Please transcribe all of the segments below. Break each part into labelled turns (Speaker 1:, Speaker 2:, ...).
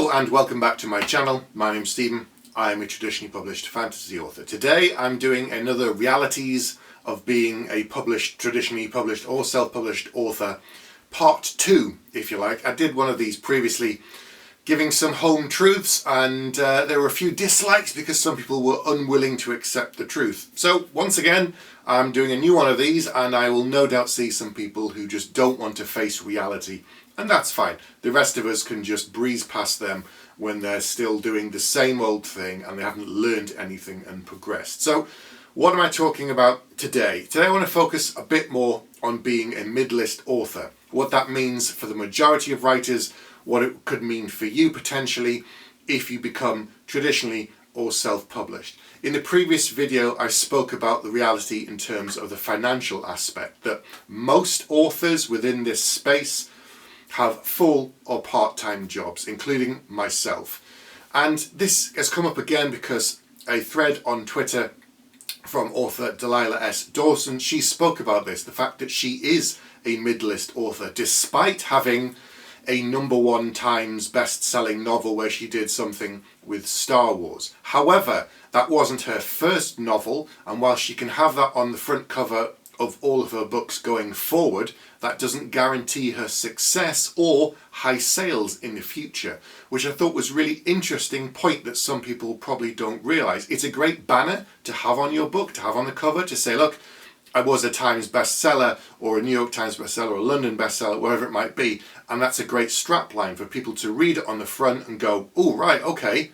Speaker 1: Hello and welcome back to my channel. My name's Stephen. I'm a traditionally published fantasy author. Today I'm doing another realities of being a traditionally published or self-published author, part 2 if you like. I did one of these previously giving some home truths, and there were a few dislikes because some people were unwilling to accept the truth. So once again I'm doing a new one of these, and I will no doubt see some people who just don't want to face reality. And that's fine. The rest of us can just breeze past them when they're still doing the same old thing and they haven't learned anything and progressed. So what am I talking about today? Today I want to focus a bit more on being a midlist author. What that means for the majority of writers, what it could mean for you potentially if you become traditionally or self-published. In the previous video I spoke about the reality in terms of the financial aspect, that most authors within this space have full or part-time jobs, including myself. And this has come up again because a thread on Twitter from author Delilah S. Dawson, she spoke about this, the fact that she is a midlist author despite having a #1 Times best-selling novel where she did something with Star Wars. However, that wasn't her first novel, and while she can have that on the front cover of all of her books going forward, that doesn't guarantee her success or high sales in the future, which I thought was a really interesting point that some people probably don't realise. It's a great banner to have on your book, to have on the cover, to say, look, I was a Times bestseller or a New York Times bestseller or a London bestseller, wherever it might be, and that's a great strapline for people to read it on the front and go, oh right, okay,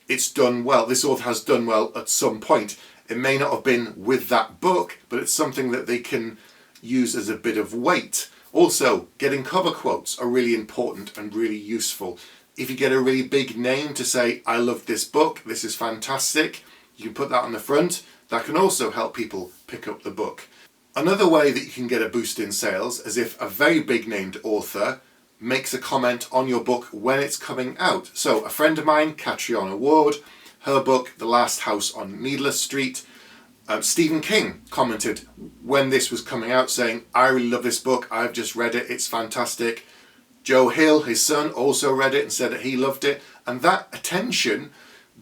Speaker 1: it's done well, this author has done well at some point. It may not have been with that book, but it's something that they can use as a bit of weight. Also, getting cover quotes are really important and really useful. If you get a really big name to say, I love this book, this is fantastic, you can put that on the front. That can also help people pick up the book. Another way that you can get a boost in sales is if a very big named author makes a comment on your book when it's coming out. So a friend of mine, Catriona Ward, her book, The Last House on Needless Street, Stephen King commented when this was coming out saying, I really love this book, I've just read it, it's fantastic. Joe Hill, his son, also read it and said that he loved it, and that attention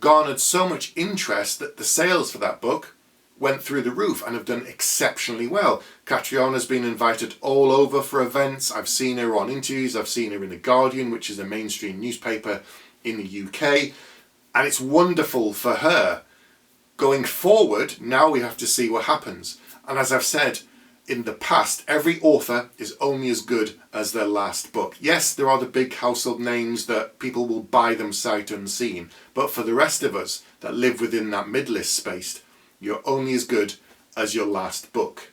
Speaker 1: garnered so much interest that the sales for that book went through the roof and have done exceptionally well. Catriona's been invited all over for events. I've seen her on interviews, I've seen her in The Guardian, which is a mainstream newspaper in the UK, and it's wonderful for her. Going forward, now we have to see what happens. And as I've said in the past, every author is only as good as their last book. Yes, there are the big household names that people will buy them sight unseen, but for the rest of us that live within that midlist space, you're only as good as your last book.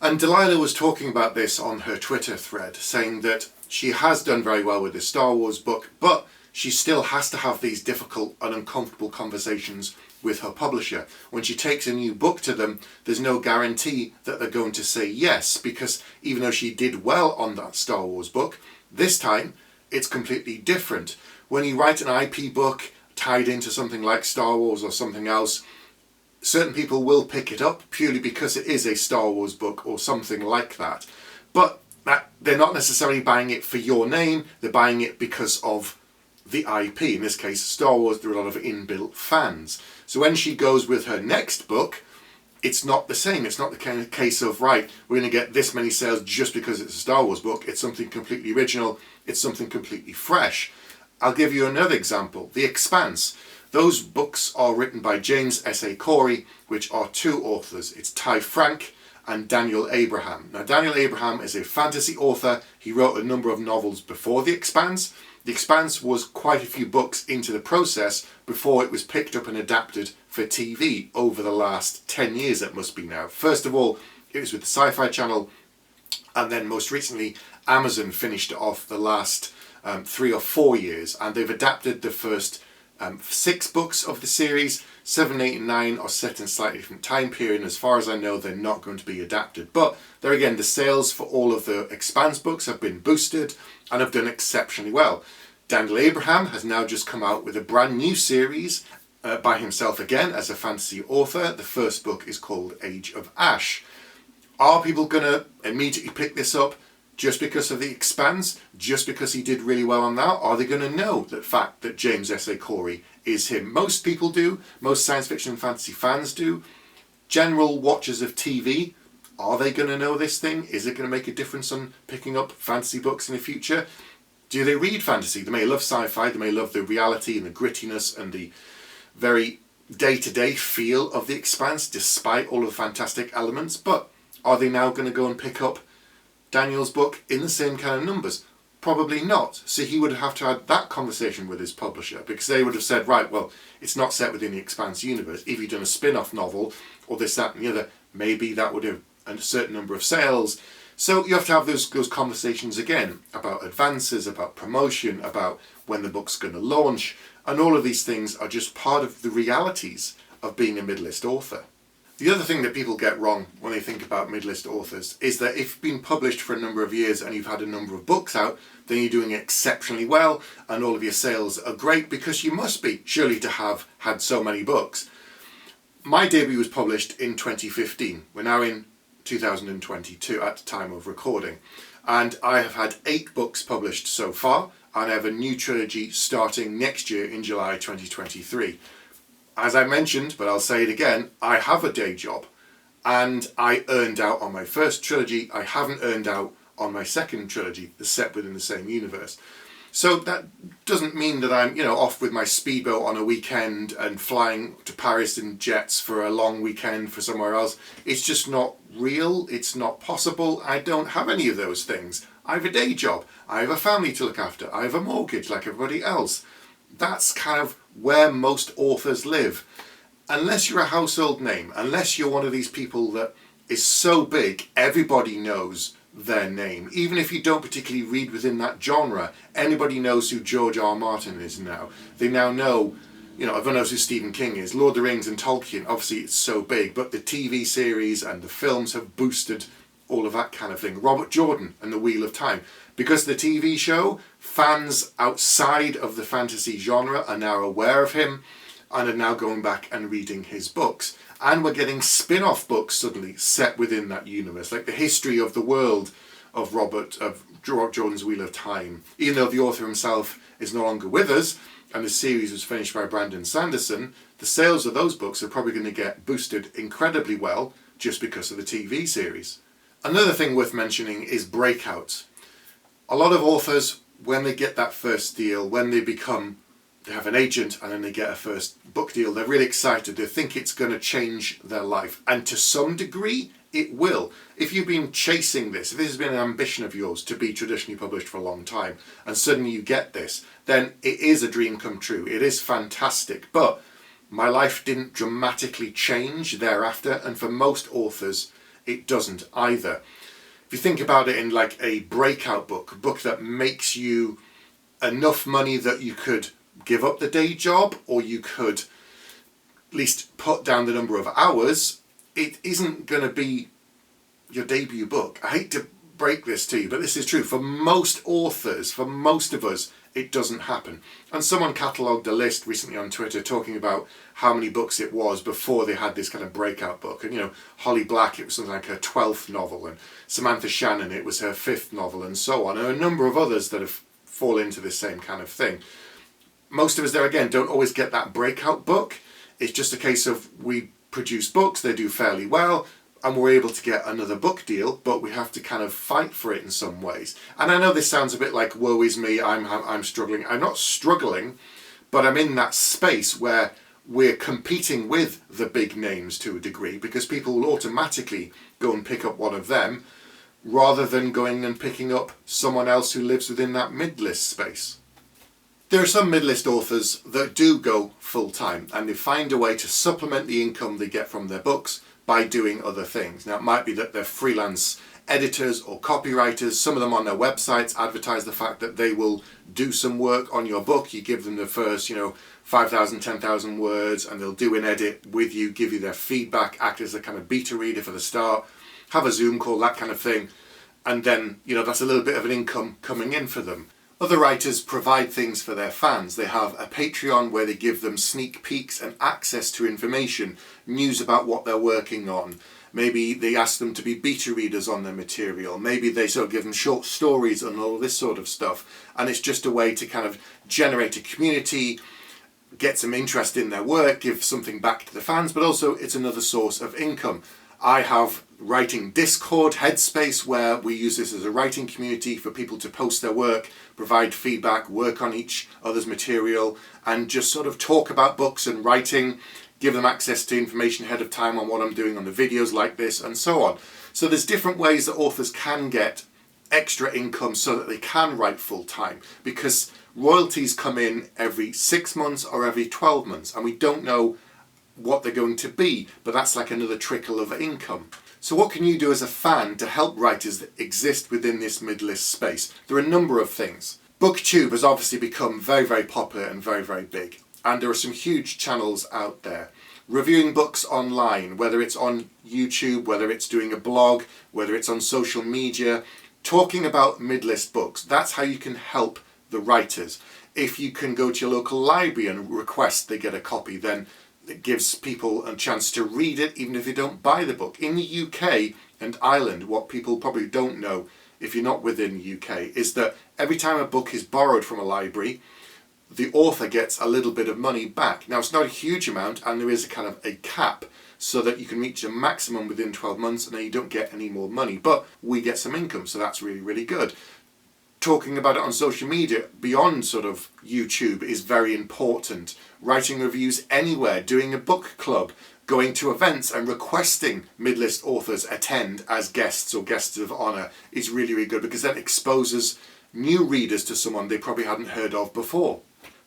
Speaker 1: And Delilah was talking about this on her Twitter thread, saying that she has done very well with this Star Wars book, but she still has to have these difficult and uncomfortable conversations with her publisher. When she takes a new book to them, there's no guarantee that they're going to say yes, because even though she did well on that Star Wars book, this time it's completely different. When you write an IP book tied into something like Star Wars or something else, certain people will pick it up purely because it is a Star Wars book or something like that. But they're not necessarily buying it for your name, they're buying it because of the IP. In this case, Star Wars, there are a lot of inbuilt fans. So when she goes with her next book, it's not the same. It's not the kind of case of, right, we're going to get this many sales just because it's a Star Wars book. It's something completely original. It's something completely fresh. I'll give you another example. The Expanse. Those books are written by James S.A. Corey, which are two authors. It's Ty Frank and Daniel Abraham. Now, Daniel Abraham is a fantasy author. He wrote a number of novels before The Expanse. The Expanse was quite a few books into the process before it was picked up and adapted for TV over the last 10 years, it must be now. First of all, it was with the Sci-Fi Channel, and then most recently Amazon finished it off the last 3 or 4 years, and they've adapted the first 6 books of the series. 7, 8 and 9 are set in a slightly different time period, and as far as I know they're not going to be adapted. But there again, the sales for all of the Expanse books have been boosted and have done exceptionally well. Daniel Abraham has now just come out with a brand new series by himself again as a fantasy author. The first book is called Age of Ash. Are people going to immediately pick this up? just because of The Expanse, just because he did really well on that? Are they going to know the fact that James S.A. Corey is him? Most people do. Most science fiction and fantasy fans do. General watchers of TV, are they going to know this thing? Is it going to make a difference on picking up fantasy books in the future? Do they read fantasy? They may love sci-fi, they may love the reality and the grittiness and the very day-to-day feel of The Expanse, despite all of the fantastic elements, but are they now going to go and pick up Daniel's book in the same kind of numbers? Probably not. So he would have to have that conversation with his publisher, because they would have said, right, well, it's not set within the Expanse universe. If you'd done a spin-off novel, or this, that and the other, maybe that would have a certain number of sales. So you have to have those conversations again about advances, about promotion, about when the book's going to launch, and all of these things are just part of the realities of being a midlist author. The other thing that people get wrong when they think about midlist authors is that if you've been published for a number of years and you've had a number of books out, then you're doing exceptionally well and all of your sales are great, because you must be, surely, to have had so many books. My debut was published in 2015. We're now in 2022 at the time of recording, and I have had 8 books published so far, and I have a new trilogy starting next year in July 2023. As I mentioned, but I'll say it again, I have a day job, and I earned out on my first trilogy. I haven't earned out on my second trilogy, that's set within the same universe. So that doesn't mean that I'm, off with my speedboat on a weekend and flying to Paris in jets for a long weekend for somewhere else. It's just not real. It's not possible. I don't have any of those things. I have a day job. I have a family to look after. I have a mortgage like everybody else. That's kind of where most authors live. Unless you're a household name, unless you're one of these people that is so big, everybody knows their name. Even if you don't particularly read within that genre, anybody knows who George R. R. Martin is now. They now know, everyone knows who Stephen King is. Lord of the Rings and Tolkien, obviously it's so big, but the TV series and the films have boosted all of that kind of thing. Robert Jordan and The Wheel of Time. Because the TV show, fans outside of the fantasy genre are now aware of him and are now going back and reading his books. And we're getting spin-off books suddenly set within that universe, like the history of the world of Jordan's Wheel of Time. Even though the author himself is no longer with us, and the series was finished by Brandon Sanderson, the sales of those books are probably going to get boosted incredibly well just because of the TV series. Another thing worth mentioning is breakouts. A lot of authors, when they get that first deal, when they have an agent and then they get a first book deal, they're really excited. They think it's going to change their life. And to some degree, it will. If you've been chasing this, if this has been an ambition of yours to be traditionally published for a long time, and suddenly you get this, then it is a dream come true. It is fantastic. But my life didn't dramatically change thereafter, and for most authors, it doesn't either. If you think about it in like a breakout book, a book that makes you enough money that you could give up the day job, or you could at least put down the number of hours, it isn't going to be your debut book. I hate to break this to you, but this is true. For most authors, for most of us, it doesn't happen. And someone catalogued a list recently on Twitter talking about how many books it was before they had this kind of breakout book. And Holly Black, it was something like her 12th novel, and Samantha Shannon, it was her 5th novel, and so on. And a number of others that have fallen into this same kind of thing. Most of us there, again, don't always get that breakout book. It's just a case of we produce books, they do fairly well, and we're able to get another book deal, but we have to kind of fight for it in some ways. And I know this sounds a bit like, woe is me, I'm struggling. I'm not struggling, but I'm in that space where we're competing with the big names to a degree, because people will automatically go and pick up one of them, rather than going and picking up someone else who lives within that mid-list space. There are some mid-list authors that do go full-time, and they find a way to supplement the income they get from their books by doing other things. Now, it might be that they're freelance editors or copywriters. Some of them on their websites advertise the fact that they will do some work on your book. You give them the first, 5,000, 10,000 words, and they'll do an edit with you, give you their feedback, act as a kind of beta reader for the start, have a Zoom call, that kind of thing. And then, that's a little bit of an income coming in for them. Other writers provide things for their fans. They have a Patreon where they give them sneak peeks and access to information, news about what they're working on, Maybe they ask them to be beta readers on their material. Maybe they sort of give them short stories and all this sort of stuff. And it's just a way to kind of generate a community, get some interest in their work, give something back to the fans, but also it's another source of income. I have writing Discord, Headspace, where we use this as a writing community for people to post their work, provide feedback, work on each other's material, and just sort of talk about books and writing, give them access to information ahead of time on what I'm doing on the videos like this, and so on. So there's different ways that authors can get extra income so that they can write full time, because royalties come in every 6 months or every 12 months, and we don't know what they're going to be, but that's like another trickle of income. So what can you do as a fan to help writers that exist within this midlist space? There are a number of things. BookTube has obviously become very, very popular and very, very big. And there are some huge channels out there. Reviewing books online, whether it's on YouTube, whether it's doing a blog, whether it's on social media, talking about midlist books. That's how you can help the writers. If you can go to your local library and request they get a copy, then it gives people a chance to read it even if they don't buy the book. In the UK and Ireland, what people probably don't know if you're not within the UK is that every time a book is borrowed from a library, the author gets a little bit of money back. Now, it's not a huge amount, and there is a kind of a cap so that you can reach a maximum within 12 months and then you don't get any more money, but we get some income, so that's really, really good. Talking about it on social media beyond sort of YouTube is very important. Writing reviews anywhere, doing a book club, going to events and requesting midlist authors attend as guests or guests of honour is really, really good, because that exposes new readers to someone they probably hadn't heard of before.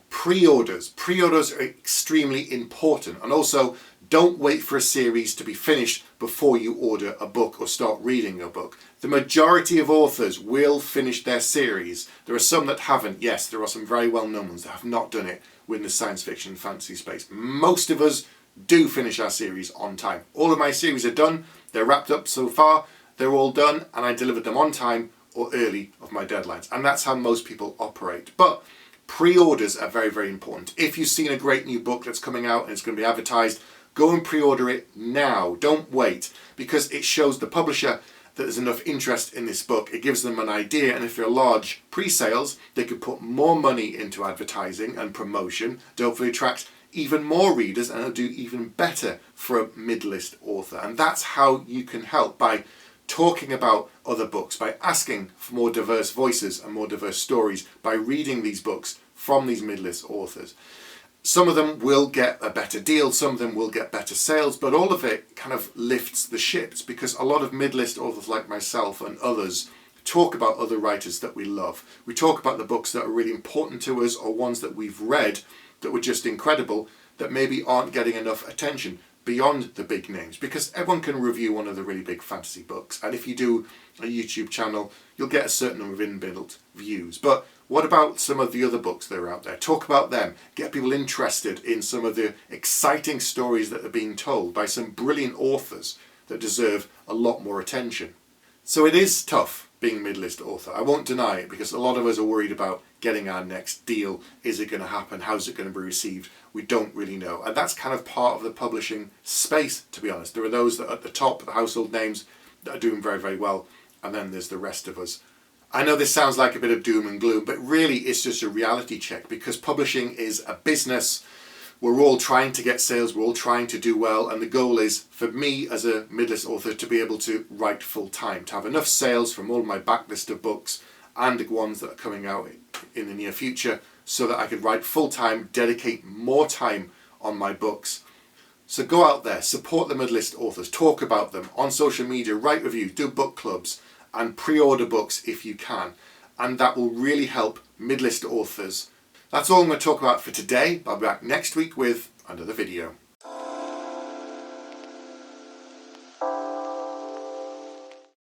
Speaker 1: Pre-orders. Pre-orders are extremely important, and also don't wait for a series to be finished before you order a book or start reading a book. The majority of authors will finish their series. There are some that haven't. Yes, there are some very well-known ones that have not done it within the science fiction and fantasy space. Most of us do finish our series on time. All of my series are done. They're wrapped up so far. They're all done, and I delivered them on time or early of my deadlines. And that's how most people operate. But pre-orders are very, very important. If you've seen a great new book that's coming out and it's going to be advertised, go and pre-order it now. Don't wait, because it shows the publisher that there's enough interest in this book. It gives them an idea, and if they're large pre-sales, they could put more money into advertising and promotion to hopefully attract even more readers, and it'll do even better for a midlist author. And that's how you can help, by talking about other books, by asking for more diverse voices and more diverse stories, by reading these books from these midlist authors. Some of them will get a better deal, some of them will get better sales, but all of it kind of lifts the ships, because a lot of midlist authors like myself and others talk about other writers that we love. We talk about the books that are really important to us, or ones that we've read that were just incredible, that maybe aren't getting enough attention beyond the big names, because everyone can review one of the really big fantasy books, and if you do a YouTube channel, you'll get a certain number of inbuilt views. But what about some of the other books that are out there? Talk about them. Get people interested in some of the exciting stories that are being told by some brilliant authors that deserve a lot more attention. So it is tough being a midlist author. I won't deny it, because a lot of us are worried about getting our next deal. Is it going to happen? How's it going to be received? We don't really know. And that's kind of part of the publishing space, to be honest. There are those that are at the top, the household names, that are doing very, very well. And then there's the rest of us. I know this sounds like a bit of doom and gloom, but really it's just a reality check, because publishing is a business. We're all trying to get sales, we're all trying to do well, and the goal is for me as a midlist author to be able to write full time, to have enough sales from all my backlist of books and the ones that are coming out in the near future, so that I could write full time, dedicate more time on my books. So go out there, support the midlist authors, talk about them on social media, write reviews, do book clubs, and pre-order books if you can. And that will really help midlist authors. That's all I'm going to talk about for today. I'll be back next week with another video.